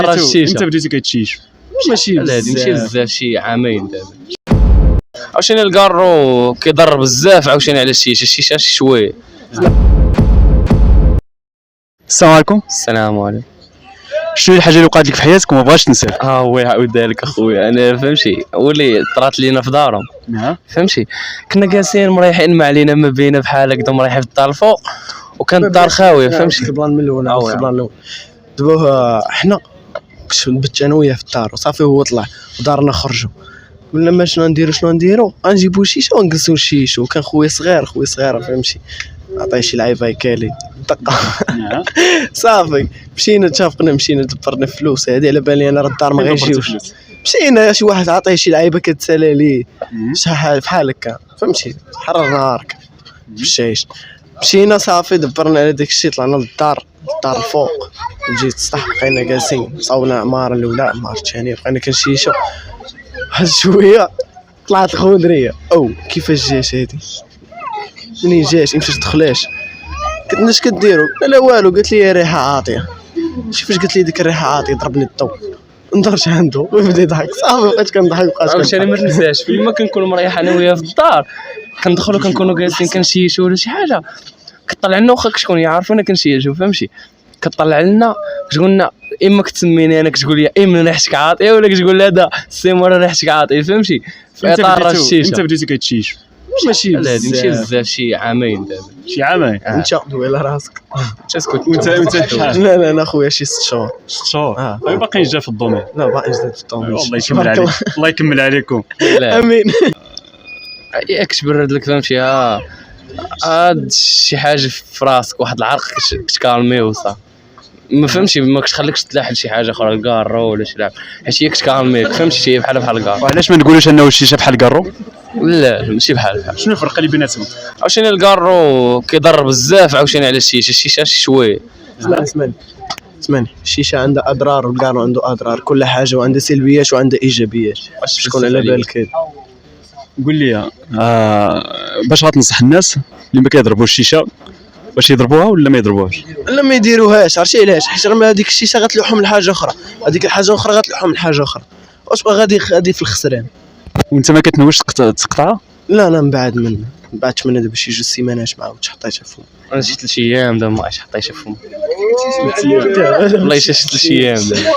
راه الشيشه انت بديتي كتشيش ماشي هادي ماشي بزاف شي عامين دابا. عاوتاني الكارو كيضر بزاف عاوتاني على الشيشه شي شويه. السلام عليكم. السلام عليكم. شنو هي الحاجه اللي وقعت لك في حياتك وما بغاش تنساها؟ هو يعاودها لك اخويا انا فهمتي ولي طرات لينا في دارهم نعم فهمتي. كنا جالسين مريحين ما علينا ما بينا بحال هكذا مريحين في الدار الفوق وكان الدار خاويه فهمتي. الخبران من الاول الخبران الاول دابا حنا كنت نبت انا وياه في الدار وصافي هو طلع ودارنا خرجوا قلنا ما شنو نديرو غنجيبو شيشه ونجلسو نشيشو. وكان خويا صغير فهمتي عطيه شي لعيبه هيكالي دقه صافي مشينا اتفقنا مشينا دبرنا فلوس هادي على بالي انا راه الدار ما غيجيوش. مشينا شي واحد عطيه شي لعيبه كتسالى ليه شي حاجه بحال هكا فهمتي حررنا نهارك بالشايش. مشينا صافي دبرنا على داك الشيء طلعنا للدار الفوق جيت الصح بقينا جالسين صاوبنا عماره الاولى عماره الثانيه بقينا كنشيشو واحد شويه طلعت الخضريه او كيفاش جات هادي منين جات مشات تدخلاش قلت اش كديروا لا والو قالت لي ريحه عاطيه. شوف قالت لي ديك الريحه عاطيه ضربني الضو ندرش عنده وبدا يضحك صافي بقيت كنضحك عاوتاني ما ننساش فيما كنكون مريح انا وياه في الدار كندخلوا كنكونوا جالسين كنشيشوا ولا شي حاجه كطلع لنا واخا شكون يعرفونا كنشيشوا فهمتي. كطلع لنا كتقولنا اما كتسميني انا كتقول لي اما ريحتك عاطيه ولا كتقول لي هذا السيمور ريحتك عاطيه فهمتي. في اطار الشيشه انت بديتي كتشيش ماشي بزاف شي عامين دابا شي عامين. انت دوي على راسك تسكت وانت شحال؟ لا انا خويا شي 6 شهور 6 شهور باقي جا في الدومين. لا باقي جداد في الطوموبيل الله يكمل عليك الله يكمل عليكم امين. ياك تبرد لك فهمتي هاد شي حاجه في راسك واحد العرق كتكالمي وصافي ما فهمتي ما كتخليكش تلاح لشي حاجه اخرى الكارو ولا شي لعب حيت هي كتكالميك فهمتي شي بحال الكارو. وعلاش ما نقولوش انه الشيشه بحال الكارو؟ لا ماشي بحال شنو الفرق اللي بيناتهم؟ عاوتاني الكارو كيضر بزاف عاوتاني على الشيشه شي شويه. اسمعني الشيشه عندها اضرار والكارو عنده اضرار كل حاجه وعندها سلبيات وعندها ايجابيات شكون على بالك هذا. قول لي باش غتنصح الناس اللي ما كيضربوش الشيشه باش يضربوها ولا ما يضربوهاش؟ لا ما يديروهاش عرفتي علاش حيت راه هذيك الشيشه غتلوحهم لحاجه اخرى هذيك الحاجه الاخرى غتلوحهم لحاجه اخرى واش بقى غادي في الخسران. وانت ما كتنويش تقطعها؟ لا من بعد منها دابا شي 2 سيمانات مع حطيتها فم انا شي 3 ايام دابا ما عرفتش حطيتها فم والله شي 3 ايام دابا.